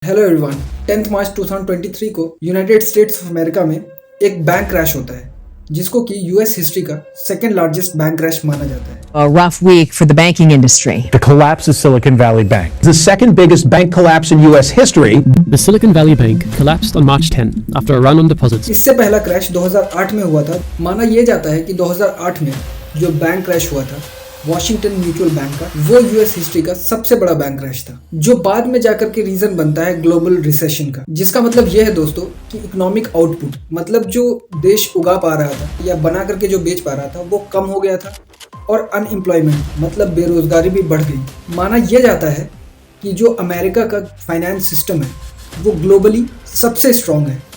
Hello everyone. 10 मार्च 2023 को United states of America में एक बैंक क्रैश होता है जिसको कि यूएस हिस्ट्री का सेकंड लार्जेस्ट बैंक क्रैश माना जाता है। A rough week for the banking industry. The collapse of Silicon Valley Bank. The second biggest bank collapse in US history. The Silicon Valley Bank collapsed on March 10 after a run on deposits. इससे पहला crash 2008 में हुआ था। माना यह जाता है कि 2008 में जो बैंक क्रैश हुआ था वॉशिंगटन म्यूचुअल बैंक का, वो यूएस हिस्ट्री का सबसे बड़ा बैंक क्रैश था, जो बाद में जाकर के रीजन बनता है ग्लोबल रिसेशन का। जिसका मतलब यह है दोस्तों कि इकोनॉमिक आउटपुट, मतलब जो देश उगा पा रहा था या बना करके जो बेच पा रहा था वो कम हो गया था, और अनएम्प्लॉयमेंट मतलब बेरोजगारी भी बढ़ गई। माना यह जाता है कि जो अमेरिका का फाइनेंस सिस्टम है वो ग्लोबली सबसे स्ट्रॉन्ग है।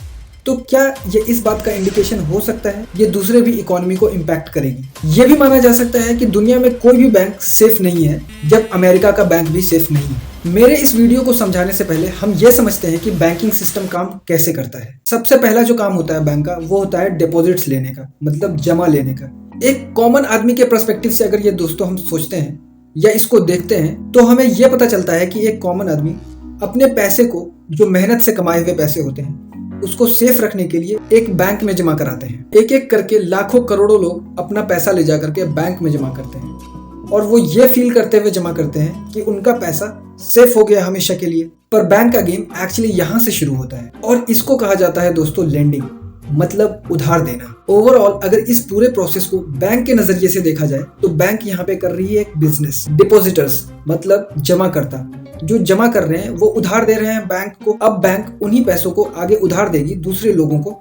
तो क्या ये इस बात का इंडिकेशन हो सकता है ये दूसरे भी इकोनॉमी को इम्पैक्ट करेगी। ये भी माना जा सकता है कि दुनिया में कोई भी बैंक सेफ नहीं है जब अमेरिका का बैंक भी सेफ नहीं है। मेरे इस वीडियो को समझाने से पहले हम ये समझते हैं कि बैंकिंग सिस्टम काम कैसे करता है। सबसे पहला जो काम होता है बैंक का वो होता है डिपॉजिट्स लेने का, मतलब जमा लेने का। एक कॉमन आदमी के पर्सपेक्टिव से अगर ये दोस्तों हम सोचते हैं या इसको देखते हैं तो हमें यह पता चलता है कि एक कॉमन आदमी अपने पैसे को, जो मेहनत से कमाए हुए पैसे होते हैं, उसको सेफ रखने के लिए एक बैंक में जमा कराते हैं। एक एक करके लाखों करोड़ों लोग अपना पैसा ले जा करके बैंक में जमा करते हैं और वो ये फील करते हुए जमा करते हैं कि उनका पैसा सेफ हो गया हमेशा के लिए। पर बैंक का गेम एक्चुअली यहाँ से शुरू होता है और इसको कहा जाता है दोस्तों लेंडिंग, मतलब उधार देना। ओवरऑल अगर इस पूरे प्रोसेस को बैंक के नजरिए से देखा जाए तो बैंक यहाँ पे कर रही है एक बिजनेस। डिपॉजिटर्स मतलब जमा करता, जो जमा कर रहे हैं वो उधार दे रहे हैं बैंक को। अब बैंक उन्हीं पैसों को आगे उधार देगी दूसरे लोगों को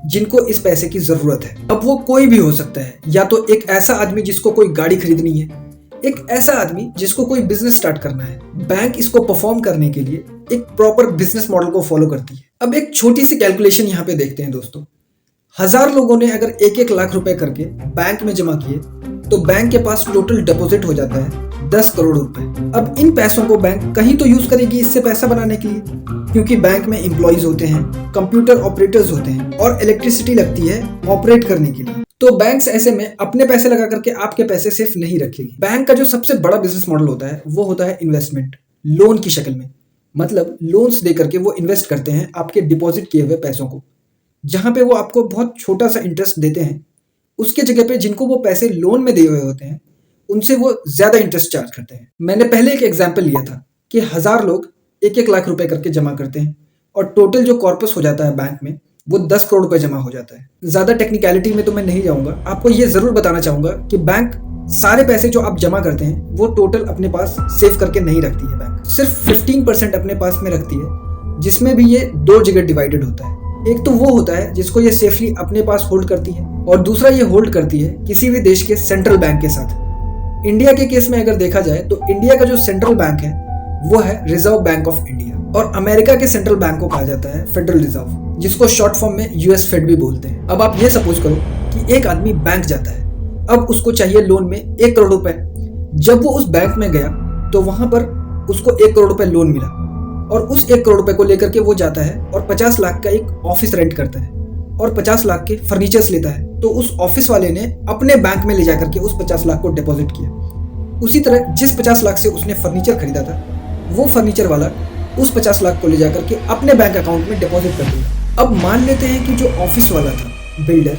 जिनको इस पैसे की जरूरत है। अब वो कोई भी हो सकता है, या तो एक ऐसा आदमी जिसको कोई गाड़ी खरीदनी है, एक ऐसा आदमी जिसको कोई बिजनेस स्टार्ट करना है। बैंक इसको परफॉर्म करने के लिए एक प्रॉपर बिजनेस मॉडल को फॉलो करती है। अब एक छोटी सी कैलकुलेशन यहाँ पे देखते हैं दोस्तों। 1000 लोगों ने अगर 1-1 लाख रुपए करके बैंक में जमा किए तो बैंक के पास टोटल डिपॉजिट हो जाता है 10 करोड़ रुपए। अब इन पैसों को बैंक कहीं तो यूज करेगी इससे पैसा बनाने के लिए, क्योंकि बैंक में एम्प्लॉइज होते हैं, कंप्यूटर ऑपरेटर्स होते हैं और इलेक्ट्रिसिटी लगती है ऑपरेट करने के लिए। तो बैंक्स ऐसे में अपने पैसे लगा करके आपके पैसे सिर्फ नहीं रखेगी। बैंक का जो सबसे बड़ा बिजनेस मॉडल होता है वो होता है इन्वेस्टमेंट, लोन की शक्ल में। मतलब लोन्स दे करके वो इन्वेस्ट करते हैं आपके डिपॉजिट किए हुए पैसों को, जहां पे वो आपको बहुत छोटा सा इंटरेस्ट देते हैं। उसके जगह पे जिनको वो पैसे लोन में दिए हुए होते हैं उनसे वो ज्यादा इंटरेस्ट चार्ज करते हैं। मैंने पहले एक एग्जांपल लिया था कि 1000 लोग 1-1 लाख रुपए करके जमा करते हैं और टोटल जो कॉर्पस हो जाता है बैंक में वो 10 करोड़ रुपए जमा हो जाता है। ज्यादा टेक्निकलिटी में तो मैं नहीं जाऊंगा, आपको ये जरूर बताना चाहूंगा कि बैंक सारे पैसे जो आप जमा करते हैं वो टोटल अपने पास सेव करके नहीं रखती है। बैंक सिर्फ 15% अपने पास में रखती है, जिसमें भी ये 2 जगह डिवाइडेड होता है। एक तो वो होता है जिसको ये सेफली अपने पास होल्ड करती है, और दूसरा ये होल्ड करती है किसी भी देश के सेंट्रल बैंक के साथ। इंडिया के केस में अगर देखा जाए तो इंडिया का जो सेंट्रल बैंक है वो है रिजर्व बैंक ऑफ इंडिया, और अमेरिका के सेंट्रल बैंक को कहा जाता है फेडरल रिजर्व, जिसको शॉर्ट फॉर्म में यूएस फेड भी बोलते हैं। अब आप ये सपोज करो कि एक आदमी बैंक जाता है, अब उसको चाहिए लोन में 1 करोड़ रुपए। जब वो उस बैंक में गया तो वहां पर उसको 1 करोड़ रुपए लोन मिला, और उस 1 करोड़ रुपए को लेकर के वो जाता है और 50 लाख का एक ऑफिस रेंट करता है और 50 लाख के फर्नीचर्स लेता है। तो उस ऑफिस वाले ने अपने बैंक में ले जाकर के उस 50 लाख को डिपॉजिट किया। उसी तरह जिस 50 लाख से उसने फर्नीचर खरीदा था वो फर्नीचर वाला उस 50 लाख को ले जाकर के अपने बैंक अकाउंट में डिपॉजिट कर दिया। अब मान लेते हैं कि जो ऑफिस वाला था बिल्डर,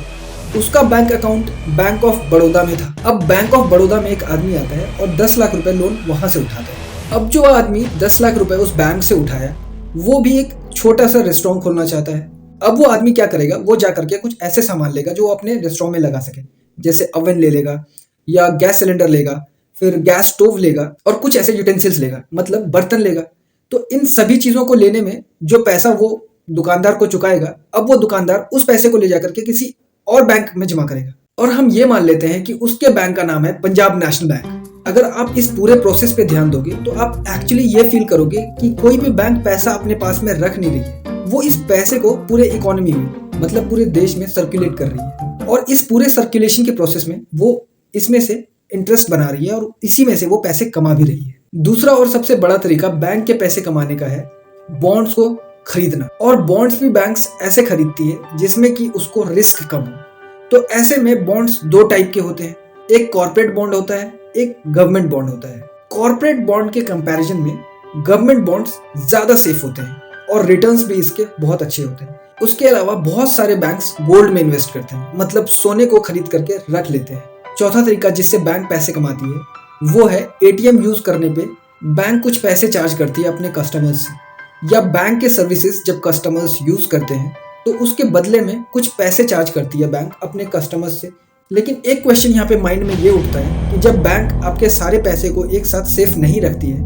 उसका bank account bank of Baroda में था। अब बैंक ऑफ बड़ौदा में एक आदमी आता है और 10 लाख रुपए लोन वहां से उठाता है। अब जो आदमी 10 लाख रुपए उस बैंक से उठाया वो भी एक छोटा सा रेस्टोरेंट खोलना चाहता है। अब वो आदमी क्या करेगा, वो जाकर के कुछ ऐसे सामान लेगा जो वो अपने रेस्टोरेंट में लगा सके, जैसे ओवन ले लेगा या गैस सिलेंडर लेगा, फिर गैस स्टोव लेगा और कुछ ऐसे यूटेंसिल्स लेगा, मतलब बर्तन लेगा। तो इन सभी चीजों को लेने में जो पैसा वो दुकानदार को चुकाएगा, अब वो दुकानदार उस पैसे को ले जाकर के किसी और बैंक में जमा करेगा, और हम ये मान लेते हैं कि उसके बैंक का नाम है पंजाब नेशनल बैंक। अगर आप इस पूरे प्रोसेस पे ध्यान दोगे तो आप एक्चुअली ये फील करोगे कि कोई भी बैंक पैसा अपने पास में रख नहीं रही है, वो इस पैसे को पूरे इकोनॉमी में, मतलब पूरे देश में सर्कुलेट कर रही है, और इस पूरे सर्कुलेशन के प्रोसेस में वो इसमें से इंटरेस्ट बना रही है और इसी में से वो पैसे कमा भी रही है। दूसरा और सबसे बड़ा तरीका बैंक के पैसे कमाने का है बॉन्ड्स को खरीदना, और बॉन्ड्स भी बैंक्स ऐसे खरीदती है जिसमें कि उसको रिस्क कम हो। तो ऐसे में बॉन्ड्स 2 टाइप के होते हैं, एक कॉर्पोरेट बॉन्ड होता है, एक गवर्नमेंट बॉन्ड होता है। कॉर्पोरेट बॉन्ड के कंपैरिजन में गवर्नमेंट बॉन्ड्स ज्यादा सेफ होते हैं, और रिटर्न्स भी इसके बहुत अच्छे होते हैं। उसके अलावा बहुत सारे बैंक्स गोल्ड में इन्वेस्ट करते हैं, मतलब सोने को खरीद करके रख लेते हैं। चौथा तरीका जिससे बैंक पैसे कमाती है वो है एटीएम यूज करने पे बैंक कुछ पैसे चार्ज करती है अपने कस्टमर्स से, या बैंक के सर्विसेज जब कस्टमर्स यूज करते हैं तो उसके बदले में कुछ पैसे चार्ज करती है बैंक अपने कस्टमर्स से। लेकिन एक क्वेश्चन यहाँ पे माइंड में ये उठता है कि जब बैंक आपके सारे पैसे को एक साथ सेफ नहीं रखती है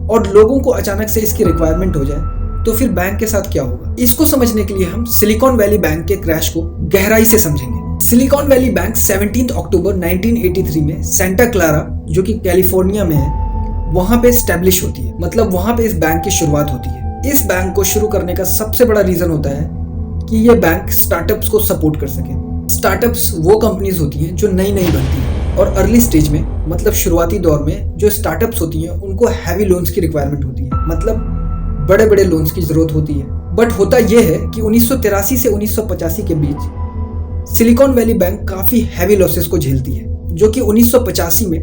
और लोगों को अचानक से इसकी रिक्वायरमेंट हो जाए तो फिर बैंक के साथ क्या होगा। इसको समझने के लिए हम सिलिकॉन वैली बैंक के क्रैश को गहराई से समझेंगे। सिलिकॉन वैली बैंक 17 अक्टूबर 1983 में सेंटा क्लारा, जो कि कैलिफोर्निया में है, वहां पे स्टैब्लिश होती है, मतलब वहां पे इस बैंक की शुरुआत होती है। इस बैंक को शुरू करने का सबसे बड़ा रीजन होता है कि ये बैंक स्टार्टअप्स को सपोर्ट कर सके। स्टार्टअप्स वो कंपनीज होती हैं जो नई नई बनती हैं और अर्ली स्टेज में, मतलब शुरुआती दौर में जो स्टार्टअप्स होती हैं उनको हैवी लोन्स की रिक्वायरमेंट होती है, मतलब बड़े बड़े लोन्स की जरूरत होती है। बट होता यह है कि 1983 से 1985 के बीच सिलिकॉन वैली बैंक काफी हैवी लॉसेस को झेलती है, जो कि 1985 में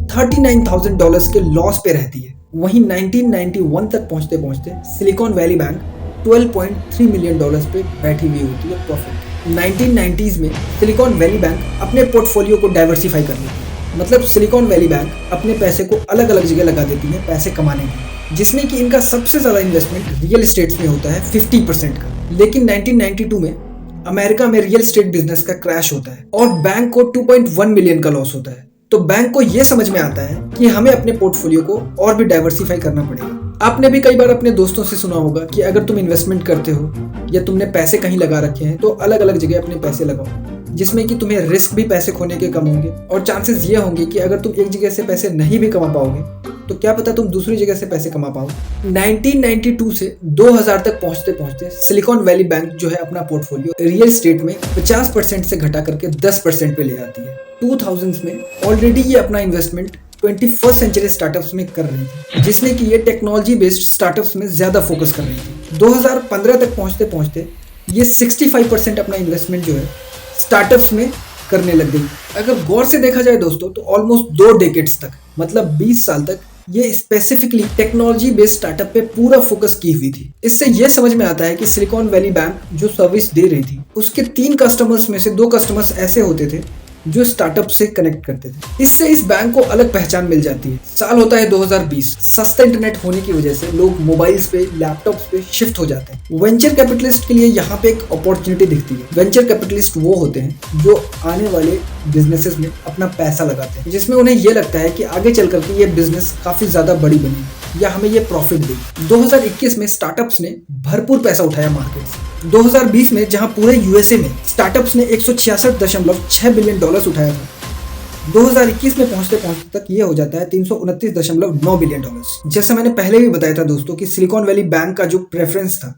$39,000 के लॉस पे रहती है। वहीं 1991 तक पहुंचते पहुंचते सिलिकॉन वैली बैंक $12.3 मिलियन पे बैठी हुई होती है प्रॉफिट। 1990s में सिलिकॉन वैली बैंक अपने पोर्टफोलियो को डाइवर्सिफाई कर लेती है, मतलब सिलिकॉन वैली बैंक अपने पैसे को अलग अलग जगह लगा देती है पैसे कमाने के, जिसमें कि इनका सबसे ज्यादा इन्वेस्टमेंट रियल एस्टेट में होता है 50% का। लेकिन 1992 में अमेरिका में रियल एस्टेट बिजनेस का क्रैश होता है और बैंक को 2.1 मिलियन का लॉस होता है। तो बैंक को यह समझ में आता है कि हमें अपने पोर्टफोलियो को और भी डाइवर्सिफाई करना पड़ेगा। आपने भी कई बार अपने दोस्तों से सुना होगा कि अगर तुम इन्वेस्टमेंट करते हो या तुमने पैसे कहीं लगा रखे हैं तो अलग अलग जगह अपने पैसे लगाओ, जिसमें कि तुम्हें रिस्क भी पैसे खोने के कम होंगे और चांसेस ये होंगे कि अगर तुम एक जगह से पैसे नहीं भी कमा पाओगे तो क्या पता तुम दूसरी जगह से पैसे कमा पाओ। 1992 से 2000 तक पहुंचते पहुंचते सिलिकॉन वैली बैंक जो है अपना पोर्टफोलियो रियल एस्टेट में 50% से घटा करके 10% पे ले आती है। 2000s में ऑलरेडी ये अपना इन्वेस्टमेंट 21st सेंचुरी स्टार्टअप्स में कर रही थी, जिसमें कि ये टेक्नोलॉजी बेस्ड स्टार्टअप्स में ज्यादा फोकस कर रही थी। 2015 तक पहुंचते पहुंचते ये 65% अपना इन्वेस्टमेंट जो है स्टार्टअप्स में करने लग गई। अगर गौर से देखा जाए दोस्तों तो ऑलमोस्ट 2 डेकेड्स तक, मतलब 20 साल तक ये स्पेसिफिकली टेक्नोलॉजी बेस्ड स्टार्टअप पे पूरा फोकस की हुई थी। इससे ये समझ में आता है कि सिलिकॉन वैली बैंक जो सर्विस दे रही थी उसके 3 कस्टमर्स में से 2 कस्टमर्स ऐसे होते थे जो स्टार्टअप से कनेक्ट करते थे। इससे इस बैंक को अलग पहचान मिल जाती है। साल होता है 2020। सस्ता इंटरनेट होने की वजह से लोग मोबाइल्स पे, लैपटॉप्स पे शिफ्ट हो जाते हैं। वेंचर कैपिटलिस्ट के लिए यहाँ पे एक अपॉर्चुनिटी दिखती है। वेंचर कैपिटलिस्ट वो होते हैं जो आने वाले बिजनेसेस में अपना पैसा लगाते हैं, जिसमें उन्हें ये लगता है कि आगे चल करके ये बिजनेस काफी ज्यादा बड़ी बनेगी या हमें ये प्रॉफिट देगी। 2021 में स्टार्टअप्स ने भरपूर पैसा उठाया मार्केट से। 2020 में जहां पूरे यूएसए में स्टार्टअप्स ने 166.6 बिलियन डॉलर्स उठाया था, 2021 में पहुंचते पहुंचते तक ये हो जाता है 329.9 बिलियन डॉलर्स। जैसा मैंने पहले भी बताया था दोस्तों कि सिलिकॉन वैली बैंक का जो प्रेफरेंस था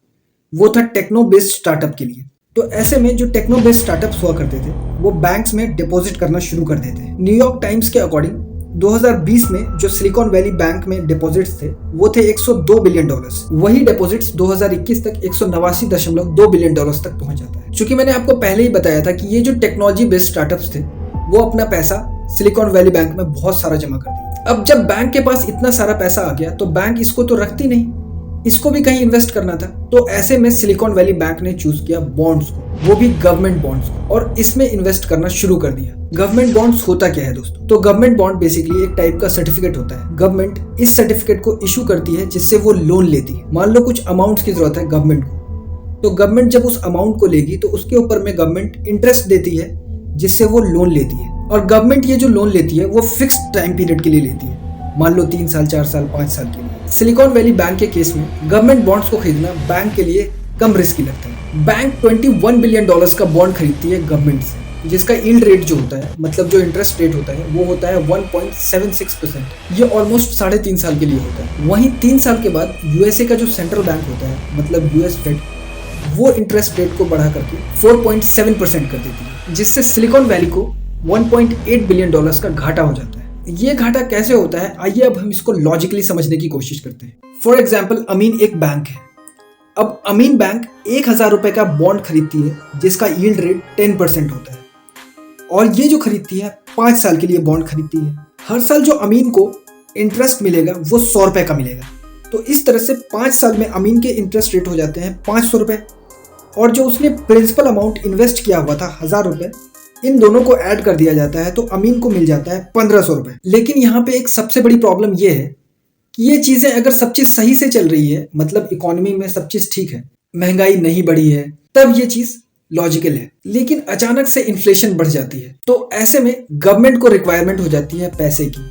वो था टेक्नो बेस्ड स्टार्टअप के लिए। तो ऐसे में जो टेक्नो बेस्ड स्टार्टअप्स हुआ करते थे वो बैंक्स में डिपॉजिट करना शुरू कर देते। न्यूयॉर्क टाइम्स के अकॉर्डिंग 2020 में जो सिलिकॉन वैली बैंक में डिपॉजिट्स थे वो थे 102 बिलियन डॉलर्स। वही डिपॉजिट्स 2021 तक 189.2 बिलियन डॉलर्स तक पहुंच जाता है। चूंकि मैंने आपको पहले ही बताया था कि ये जो टेक्नोलॉजी बेस्ड स्टार्टअप्स थे वो अपना पैसा सिलिकॉन वैली बैंक में बहुत सारा जमा कर दिया। अब जब बैंक के पास इतना सारा पैसा आ गया तो बैंक इसको तो रखती नहीं, इसको भी कहीं इन्वेस्ट करना था। तो ऐसे में सिलिकॉन वैली बैंक ने चूज किया बॉन्ड्स को, वो भी गवर्नमेंट बॉन्ड्स को, और इसमें इन्वेस्ट करना शुरू कर दिया। गवर्नमेंट बॉन्ड्स होता क्या है दोस्तों? तो गवर्नमेंट बॉन्ड बेसिकली एक टाइप का सर्टिफिकेट होता है। गवर्नमेंट इस सर्टिफिकेट को इशू करती है जिससे वो लोन लेती है। मान लो कुछ अमाउंट की जरूरत है गवर्नमेंट को, तो गवर्नमेंट जब उस अमाउंट को लेगी तो उसके ऊपर में गवर्नमेंट इंटरेस्ट देती है जिससे वो लोन लेती है। और गवर्नमेंट ये जो लोन लेती है वो फिक्स्ड टाइम पीरियड के लिए लेती है, मान लो 3 साल, 4 साल, 5 साल के लिए। सिलिकॉन वैली बैंक के केस में गवर्नमेंट बॉन्ड्स को खरीदना बैंक के लिए कम रिस्की लगता है। बैंक 21 बिलियन डॉलर्स का बॉन्ड खरीदती है गवर्नमेंट से, जिसका यील्ड रेट जो होता है, मतलब जो इंटरेस्ट रेट होता है वो होता है 1.76%। ये ऑलमोस्ट 3.5 साल के लिए होता है। वहीं 3 साल के बाद यूएसए का जो सेंट्रल बैंक होता है, मतलब यूएस फेड, वो इंटरेस्ट रेट को बढ़ा करके 4.7% कर देती है, जिससे सिलिकॉन वैली को 1.8 बिलियन डॉलर्स का घाटा हो जाता है। ये घाटा कैसे होता है, आइए अब हम इसको लॉजिकली समझने की कोशिश करते हैं। फॉर एग्जाम्पल, अमीन एक बैंक है। अब अमीन बैंक 1000 रुपए का बॉन्ड खरीदती है जिसका यील्ड रेट 10% होता है, और ये जो खरीदती है 5 साल के लिए बॉन्ड खरीदती है। हर साल जो अमीन को इंटरेस्ट मिलेगा वो 100 रुपए का मिलेगा। तो इस तरह से 5 साल में अमीन के इंटरेस्ट रेट हो जाते हैं 500 रुपये, और जो उसने प्रिंसिपल अमाउंट इन्वेस्ट किया हुआ था 1000 रुपये, इन दोनों को ऐड कर दिया जाता है तो अमीन को मिल जाता है 1500 रुपये। लेकिन यहाँ पे एक सबसे बड़ी प्रॉब्लम ये है कि ये चीज़ें अगर सब चीज़ सही से चल रही है, मतलब इकोनॉमी में सब चीज़ ठीक है, महंगाई नहीं बढ़ी है, तब ये चीज़ लॉजिकल है। लेकिन अचानक से इन्फ्लेशन बढ़ जाती है, तो ऐसे में गवर्नमेंट को रिक्वायरमेंट हो जाती है पैसे की।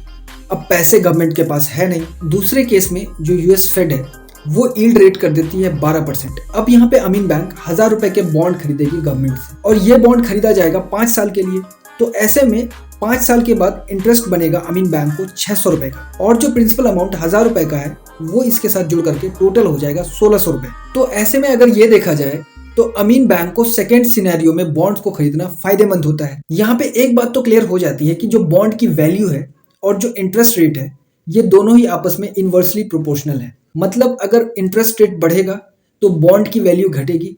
अब पैसे गवर्नमेंट के पास है नहीं। दूसरे केस में जो यूएस फेड है वो यील्ड रेट कर देती है 12%। अब यहाँ पे अमीन बैंक 1000 रुपए के बॉन्ड खरीदेगी गवर्नमेंट से, और ये बॉन्ड खरीदा जाएगा 5 साल के लिए। तो ऐसे में 5 साल के बाद इंटरेस्ट बनेगा अमीन बैंक को 600 रुपए का, और जो प्रिंसिपल अमाउंट 1000 रुपए का है वो इसके साथ जुड़ करके टोटल हो जाएगा 1600 रुपए। तो ऐसे में अगर ये देखा जाए तो अमीन बैंक को सेकेंड सिनेरियो में बॉन्ड्स को खरीदना फायदेमंद होता है। यहाँ पे एक बात तो क्लियर हो जाती है कि जो बॉन्ड की वैल्यू है और जो इंटरेस्ट रेट है ये दोनों ही आपस में इनवर्सली प्रोपोर्शनल है। मतलब अगर इंटरेस्ट रेट बढ़ेगा तो बॉन्ड की वैल्यू घटेगी,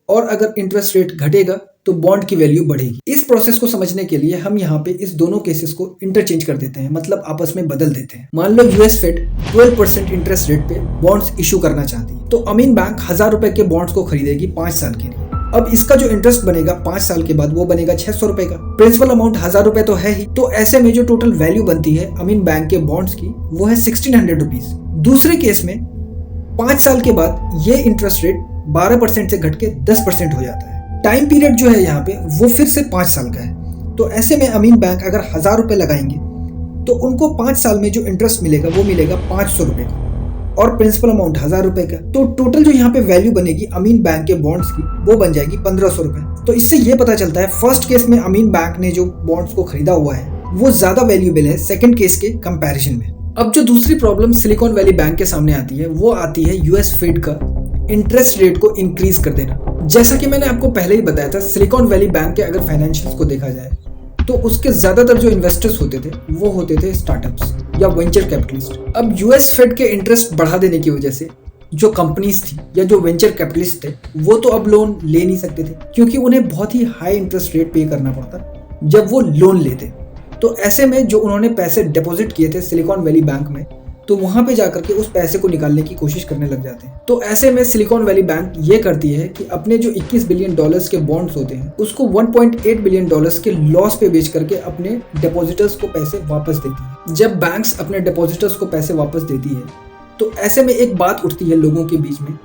और अगर इंटरेस्ट रेट घटेगा तो बॉन्ड की वैल्यू बढ़ेगी। इस प्रोसेस को समझने के लिए हम यहाँ पे इस दोनों केसेस को इंटरचेंज कर देते हैं, मतलब आपस में बदल देते हैं। मान लो यूएस फेड 12% इंटरेस्ट रेट पे बॉन्ड्स इशू करना चाहती है, तो अमीन बैंक 1000 रुपए के बॉन्ड्स को खरीदेगी 5 साल के लिए। अब इसका जो इंटरेस्ट बनेगा 5 साल के बाद वो बनेगा 600 रुपए का। प्रिंसिपल अमाउंट 1000 रुपए तो है ही, तो ऐसे में जो टोटल वैल्यू बनती है अमीन बैंक के बॉन्ड्स की वो है 1600 रुपीज। दूसरे केस में 5 साल के बाद ये इंटरेस्ट रेट 12% से घट के 10% हो जाता है। टाइम पीरियड जो है यहाँ पे वो फिर से 5 साल का है। तो ऐसे में अमीन बैंक अगर 1000 रुपए लगाएंगे तो उनको 5 साल में जो इंटरेस्ट मिलेगा वो मिलेगा 500 रुपए का, और प्रिंसिपल अमाउंट 1000 रुपए का। तो टोटल जो यहाँ पे वैल्यू बनेगी अमीन बैंक के बॉन्ड्स की वो बन जाएगी 1500 रुपए। तो इससे ये पता चलता है फर्स्ट केस में अमीन बैंक ने जो बॉन्ड्स को खरीदा हुआ है वो ज्यादा वैल्यूएबल है सेकंड केस के कंपैरिजन में। अब जो दूसरी प्रॉब्लम सिलिकॉन वैली बैंक के सामने आती है वो आती है यूएस फेड का इंटरेस्ट रेट को इंक्रीज कर देना। जैसा कि मैंने आपको पहले ही बताया था, सिलिकॉन वैली बैंक के अगर फाइनेंशियल्स को देखा जाए तो उसके ज्यादातर जो इन्वेस्टर्स होते थे वो होते थे स्टार्टअप्स या वेंचर कैपिटलिस्ट। अब यूएस फेड के इंटरेस्ट बढ़ा देने की वजह से जो कंपनीज थी या जो वेंचर कैपिटलिस्ट थे वो तो अब लोन ले नहीं सकते थे, क्योंकि उन्हें बहुत ही हाई इंटरेस्ट रेट पे करना पड़ता जब वो लोन लेते। तो ऐसे में जो उन्होंने पैसे डिपॉजिट किए थे सिलिकॉन वैली बैंक में, तो वहां पे जाकर के उस पैसे को निकालने की कोशिश करने लग जाते हैं। तो ऐसे में सिलिकॉन वैली बैंक ये करती है कि अपने जो 21 बिलियन डॉलर्स के बॉन्ड्स होते हैं उसको 1.8 बिलियन डॉलर्स के लॉस पे बेच करके अपने डिपॉजिटर्स को पैसे वापस देती है। जब बैंक्स अपने डिपॉजिटर्स को पैसे वापस देती है तो ऐसे में एक बात उठती है लोगों के बीच में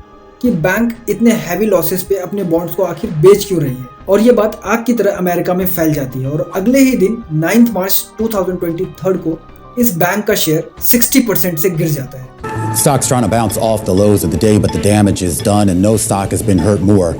कि बैंक इतने हैवी लॉसेस पे अपने बॉन्ड्स को आखिर बेच क्यों रही है, और ये बात आग की तरह अमेरिका में फैल जाती है। और अगले ही दिन 9 मार्च 2023 को इस बैंक का शेयर 60% से गिर जाता है। Stock's trying to bounce off the lows of the day, but the damage is done, and no stock has been hurt more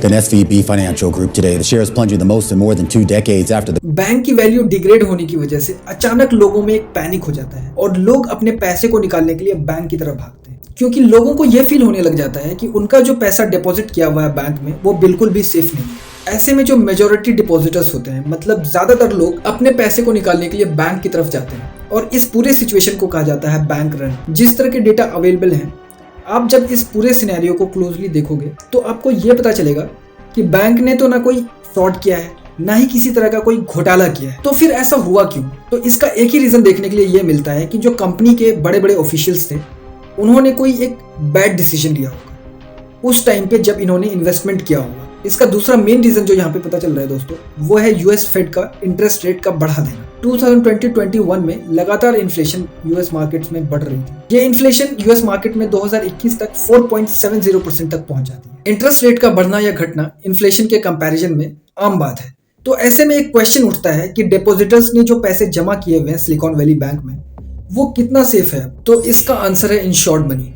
than SVB Financial Group today. The share is plunging the most in more than 2 decades after the bank की value degrade होने की वजह से अचानक लोगों में एक panic हो जाता है और लोग अपने पैसे को निकालने के लिए बैंक की तरफ भागते हैं, क्योंकि लोगों को यह फील होने लग जाता है कि उनका जो पैसा डिपॉजिट किया हुआ है बैंक में वो बिल्कुल भी सेफ नहीं है। ऐसे में जो मेजॉरिटी डिपॉजिटर्स होते हैं, मतलब ज्यादातर लोग अपने पैसे को निकालने के लिए बैंक की तरफ जाते हैं, और इस पूरे सिचुएशन को कहा जाता है बैंक रन। जिस तरह के डेटा अवेलेबल हैं, आप जब इस पूरे सिनेरियो को क्लोजली देखोगे तो आपको ये पता चलेगा कि बैंक ने तो ना कोई फ्रॉड किया है, ना ही किसी तरह का कोई घोटाला किया है। तो फिर ऐसा हुआ क्यों? तो इसका एक ही रीजन देखने के लिए ये मिलता है कि जो कंपनी के बड़े बड़े ऑफिशियल्स थे उन्होंने कोई एक बैड डिसीजन लिया होगा उस टाइम पे जब इन्होंने इन्वेस्टमेंट किया होगा। इसका दूसरा मेन रीजन जो यहाँ पे पता चल रहा है दोस्तों, वो है यूएस फेड का इंटरेस्ट रेट का बढ़ा देना। 2020-21 में लगातार इन्फ्लेशन यूएस मार्केट्स में बढ़ रही थी। ये इन्फ्लेशन यूएस मार्केट में 2021 तक 4.70% तक पहुंच जाती है। इंटरेस्ट रेट का बढ़ना या घटना इन्फ्लेशन के कंपैरिजन में आम बात है। तो ऐसे में एक क्वेश्चन उठता है कि डिपॉजिटर्स ने जो पैसे जमा किए हुए हैं सिलिकॉन वैली बैंक में वो कितना सेफ है? तो इसका आंसर है इंश्योर्ड मनी।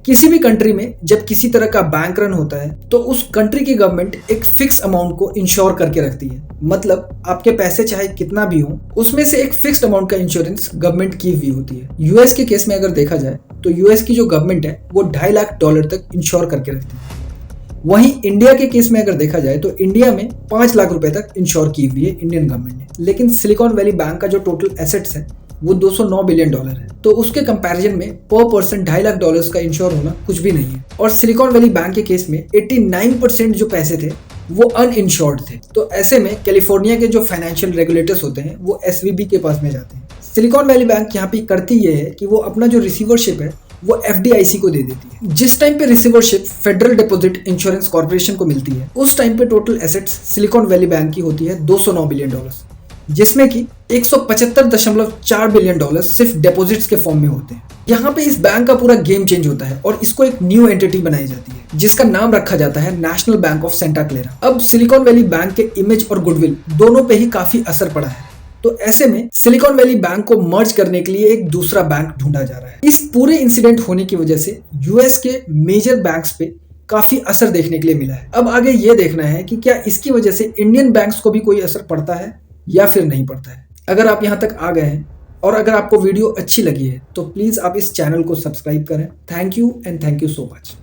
किसी भी कंट्री में जब किसी तरह का बैंक रन होता है तो उस कंट्री की गवर्नमेंट एक फिक्स अमाउंट को इंश्योर करके रखती है। मतलब आपके पैसे चाहे कितना भी हो, उसमें से एक फिक्स्ड अमाउंट का इंश्योरेंस गवर्नमेंट की हुई होती है। यूएस के केस में अगर देखा जाए तो यूएस की जो गवर्नमेंट है वो $2.5 लाख तक इंश्योर करके रखती है। वहीं इंडिया के केस में अगर देखा जाए तो इंडिया में 5 लाख रुपए तक इंश्योर की हुई है इंडियन गवर्नमेंट ने। लेकिन सिलिकॉन वैली बैंक का जो टोटल एसेट्स है वो $209 बिलियन है, तो उसके कंपैरिजन में पर पर्सन $2.5 लाख का इंश्योर होना कुछ भी नहीं है। और सिलिकॉन वैली बैंक के केस में 89% जो पैसे थे वो अनइंश्योर्ड थे। तो ऐसे में कैलिफोर्निया के जो फाइनेंशियल रेगुलेटर्स होते हैं वो एसवीबी के पास में जाते हैं। सिलिकॉन वैली बैंक यहाँ पे करती ये है कि वो अपना जो रिसीवरशिप है वो FDIC को दे देती है। जिस टाइम पे receivership federal deposit insurance corporation को मिलती है, उस टाइम पे total assets silicon valley bank की होती है $209 बिलियन, जिसमें कि $175.4 बिलियन सिर्फ डिपॉजिट्स के फॉर्म में होते हैं। यहाँ पे इस बैंक का पूरा गेम चेंज होता है और इसको एक न्यू एंटिटी बनाई जाती है जिसका नाम रखा जाता है national bank of Santa Clara. अब सिलिकॉन वैली बैंक के इमेज और गुडविल दोनों पे ही काफी असर पड़ा है, तो ऐसे में सिलिकॉन वैली बैंक को मर्ज करने के लिए एक दूसरा बैंक ढूंढा जा रहा है। इस पूरे इंसिडेंट होने की वजह से यूएस के मेजर बैंक्स पे काफी असर देखने के लिए मिला है। अब आगे ये देखना है कि क्या इसकी वजह से इंडियन बैंक्स को भी कोई असर पड़ता है या फिर नहीं पड़ता है। अगर आप यहाँ तक आ गए हैं और अगर आपको वीडियो अच्छी लगी है तो प्लीज आप इस चैनल को सब्सक्राइब करें। Thank you and thank you so much.